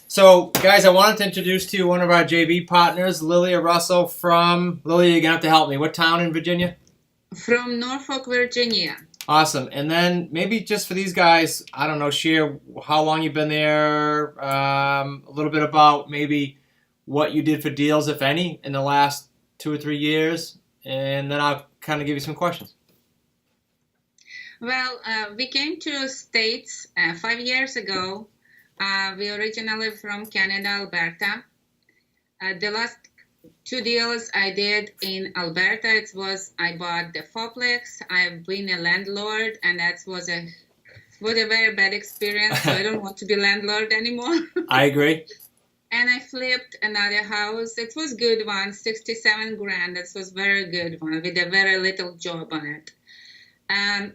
So, guys, I wanted to introduce to you one of our JV partners, Lilia Russell from... Lilia, you're going to have to help me. What town in Virginia? From Norfolk, Virginia. Awesome. And then maybe just for these guys, I don't know, share how long you've been there, a little bit about maybe what you did for deals, if any, in the last 2 or 3 years, and then I'll kind of give you some questions. Well, we came to States 5 years ago. We originally from Canada, Alberta. The last 2 deals I did in Alberta, I bought the fourplex. I've been a landlord, and that was a very bad experience. So I don't want to be landlord anymore. I agree. And I flipped another house. It was good one, 67 grand. That was very good one with a very little job on it.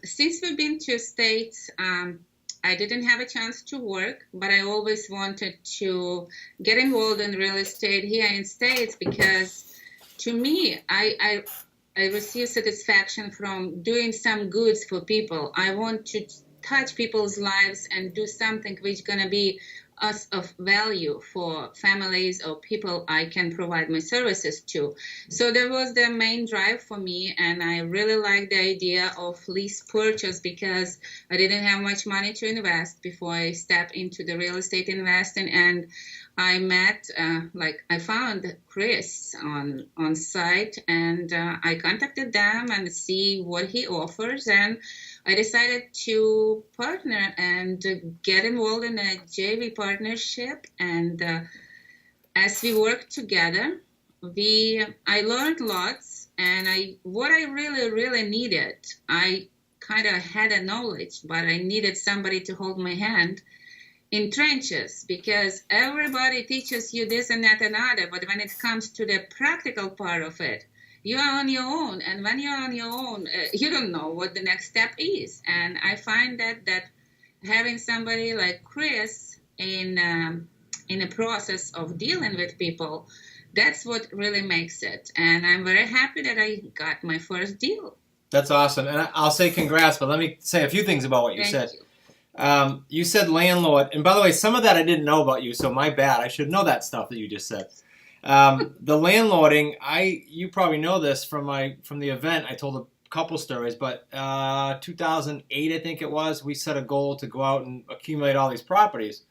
Since we've been to States, I didn't have a chance to work, but I always wanted to get involved in real estate here in States because to me, I receive satisfaction from doing some goods for people. I want to touch people's lives and do something which is going to be of value for families or people I can provide my services to. So that was the main drive for me, and I really like the idea of lease purchase because I didn't have much money to invest before I stepped into the real estate investing. And I met, I found Chris on site, and I contacted them and see what he offers, and I decided to partner and get involved in a JV partnership. And as we worked together, I learned lots. And what I really needed, I kind of had a knowledge, but I needed somebody to hold my hand in trenches because everybody teaches you this and that and other. But when it comes to the practical part of it, you are on your own, and when you're on your own, you don't know what the next step is. And I find that having somebody like Chris in a process of dealing with people, that's what really makes it. And I'm very happy that I got my first deal. That's awesome, and I'll say congrats, but let me say a few things about what you said. You said landlord, and by the way, some of that I didn't know about you, so my bad. I should know that stuff that you just said. The landlording, you probably know this from the event. I told a couple stories, but 2008, I think it was, we set a goal to go out and accumulate all these properties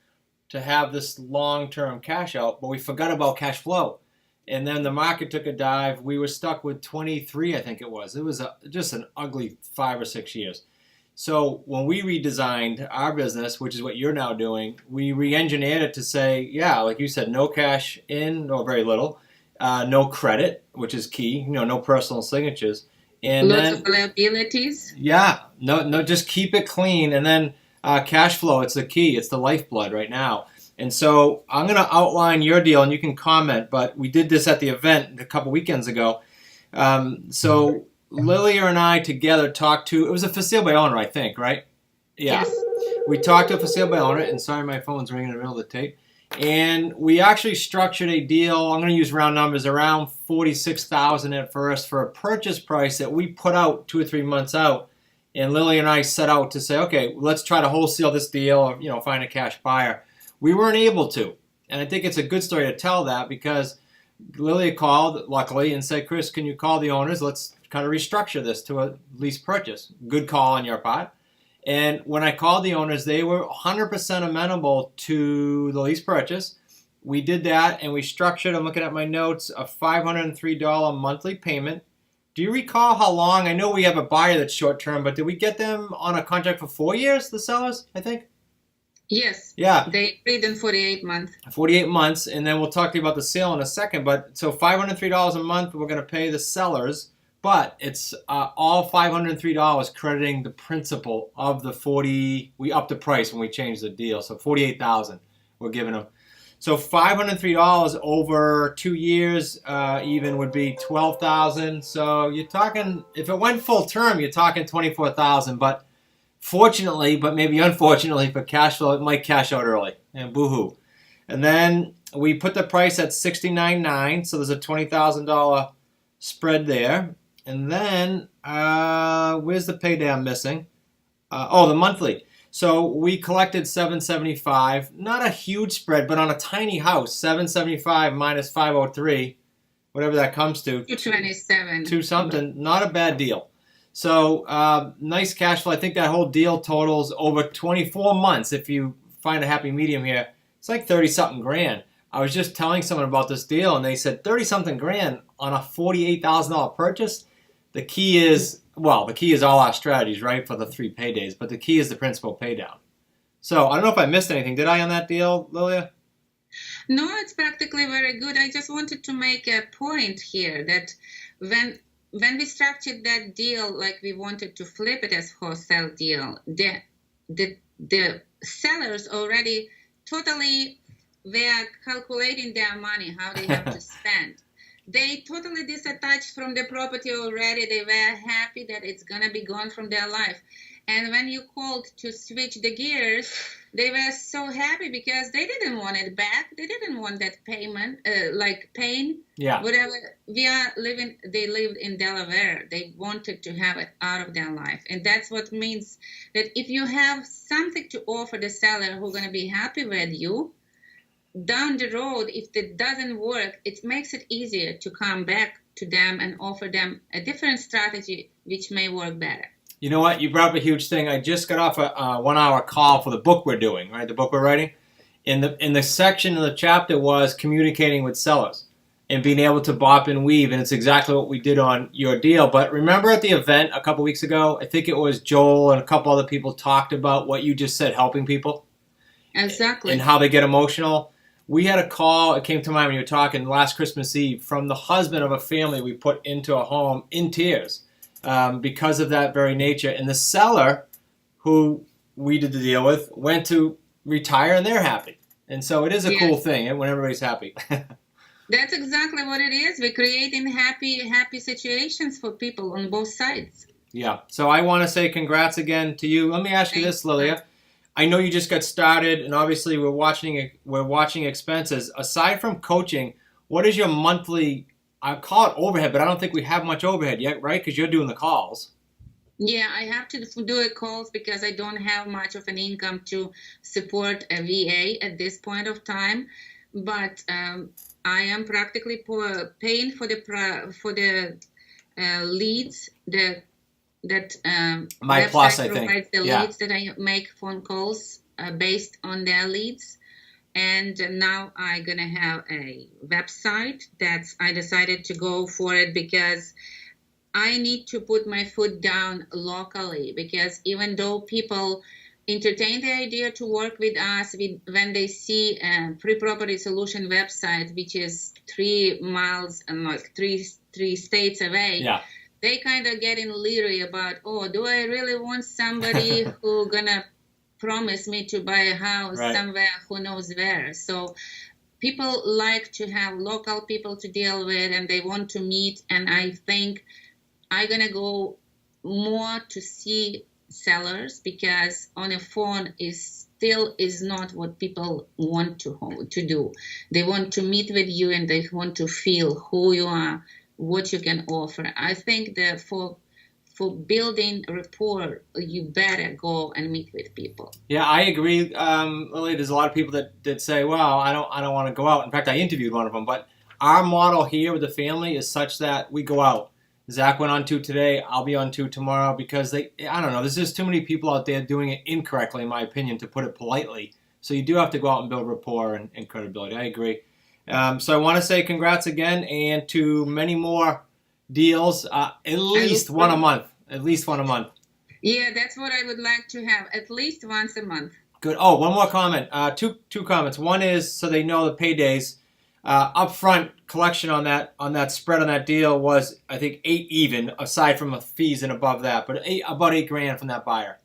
to have this long-term cash out, but we forgot about cash flow. And then the market took a dive. We were stuck with 23, I think it was. It was just an ugly 5 or 6 years. So when we redesigned our business, which is what you're now doing, we re-engineered it to say, yeah, like you said, no cash in or very little, no credit, which is key, no personal signatures, and lots of liabilities. Yeah, no, just keep it clean, and then cash flow. It's the key. It's the lifeblood right now. And so I'm going to outline your deal, and you can comment. But we did this at the event a couple weekends ago. So Lilia and I together talked to, it was a for sale by owner, I think, right? Yeah. Yes. We talked to a for sale by owner, and sorry, my phone's ringing in the middle of the tape. And we actually structured a deal, I'm going to use round numbers, around $46,000 at first for a purchase price that we put out 2 or 3 months out. And Lilia and I set out to say, okay, let's try to wholesale this deal or, find a cash buyer. We weren't able to. And I think it's a good story to tell that because Lilia called, luckily, and said, Chris, can you call the owners? Let's kind of restructure this to a lease purchase. Good call on your part. And when I called the owners, they were 100% amenable to the lease purchase. We did that, and we structured, I'm looking at my notes, a $503 monthly payment. Do you recall how long? I know we have a buyer that's short-term, but did we get them on a contract for 4 years, the sellers, I think? Yes. Yeah. They agreed in 48 months. 48 months, and then we'll talk to you about the sale in a second. But so $503 a month, we're going to pay the sellers, but it's all $503 crediting the principal of the 40. We upped the price when we changed the deal, so $48,000 we're giving them. So $503 over 2 years even would be $12,000. So you're talking, if it went full term, you're talking $24,000. But fortunately, but maybe unfortunately for cash flow, it might cash out early. And boo-hoo. And then we put the price at $69,900. So there's a $20,000 spread there. And then where's the payday I'm missing? The monthly. So we collected $775, not a huge spread, but on a tiny house, $775 minus 503, whatever that comes to, 227. to something, not a bad deal. So nice cash flow. I think that whole deal totals over 24 months. If you find a happy medium here, it's like 30 something grand. I was just telling someone about this deal, and they said 30 something grand on a $48,000 purchase. The key is all our strategies, right, for the 3 paydays, but the key is the principal pay down. So I don't know if I missed anything. Did I on that deal, Lilia? No, it's practically very good. I just wanted to make a point here that when we structured that deal like we wanted to flip it as wholesale deal, the sellers already totally were calculating their money, how they have to spend. They totally disattached from the property already. They were happy that it's going to be gone from their life. And when you called to switch the gears, they were so happy because they didn't want it back. They didn't want that payment, like pain. Yeah. Whatever. They lived in Delaware. They wanted to have it out of their life. And that's what means that if you have something to offer the seller who's going to be happy with you, down the road, if it doesn't work, it makes it easier to come back to them and offer them a different strategy which may work better. You know what? You brought up a huge thing. I just got off a 1 hour call for the book we're doing, right? The book we're writing. In the section of the chapter was communicating with sellers and being able to bop and weave, and it's exactly what we did on your deal. But remember at the event a couple weeks ago, I think it was Joel and a couple other people talked about what you just said, helping people. Exactly. And how they get emotional. We had a call, it came to mind when you were talking last Christmas Eve, from the husband of a family we put into a home in tears because of that very nature. And the seller, who we did the deal with, went to retire and they're happy. And so it is a cool thing when everybody's happy. That's exactly what it is. We're creating happy situations for people on both sides. Yeah. So I want to say congrats again to you. Let me ask you this, Lilia. I know you just got started, and obviously we're watching expenses. Aside from coaching, what is your monthly? I call it overhead, but I don't think we have much overhead yet, right? Because you're doing the calls. Yeah, I have to do calls because I don't have much of an income to support a VA at this point of time. But I am practically paying for the leads that My website Plus, I provides think. the Yeah. leads that I make phone calls based on their leads. And now I'm going to have a website I decided to go for it because I need to put my foot down locally, because even though people entertain the idea to work with us when they see a pre-property solution website, which is 3 miles and like three states away, Yeah. they kind of getting leery about, do I really want somebody who gonna promise me to buy a house somewhere who knows where? So people like to have local people to deal with, and they want to meet. And I think I'm gonna go more to see sellers, because on a phone is not what people want to do. They want to meet with you and they want to feel who you are, what you can offer. I think that for building rapport, you better go and meet with people. Yeah, I agree, Lily. There's a lot of people that say, "Well, I don't want to go out." In fact, I interviewed one of them. But our model here with the family is such that we go out. Zach went on 2 today. I'll be on 2 tomorrow, because I don't know. There's just too many people out there doing it incorrectly, in my opinion, to put it politely. So you do have to go out and build rapport and credibility. I agree. So I want to say congrats again, and to many more deals, at least one a month. At least one a month. Yeah, that's what I would like to have, at least once a month. Good. Oh, one more comment. Two comments. One is so they know the paydays. Upfront collection on that spread on that deal was, I think, 8 even, aside from the fees and above that, but about $8,000 from that buyer.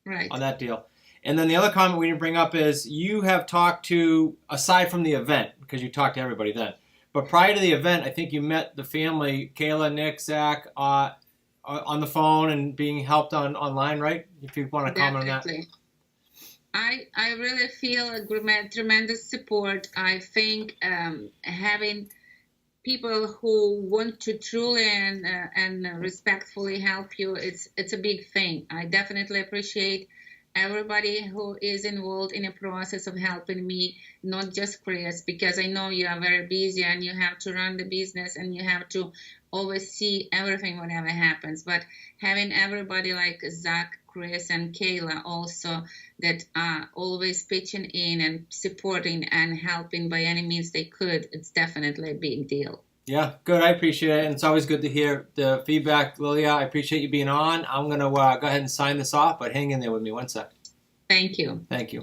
Right. On that deal. And then the other comment we didn't bring up is you have talked to, aside from the event, because you talked to everybody then, but prior to the event, I think you met the family, Kayla, Nick, Zach, on the phone and being helped online, right? If you want to comment on that. Definitely. I really feel a tremendous support. I think having people who want to truly and respectfully help you, it's a big thing. I definitely appreciate everybody who is involved in the process of helping me, not just Chris, because I know you are very busy and you have to run the business and you have to always see everything whatever happens. But having everybody like Zach, Chris, and Kayla also that are always pitching in and supporting and helping by any means they could, it's definitely a big deal. Yeah, good. I appreciate it. And it's always good to hear the feedback, Lilia. I appreciate you being on. I'm going to go ahead and sign this off, but hang in there with me one sec. Thank you. Thank you.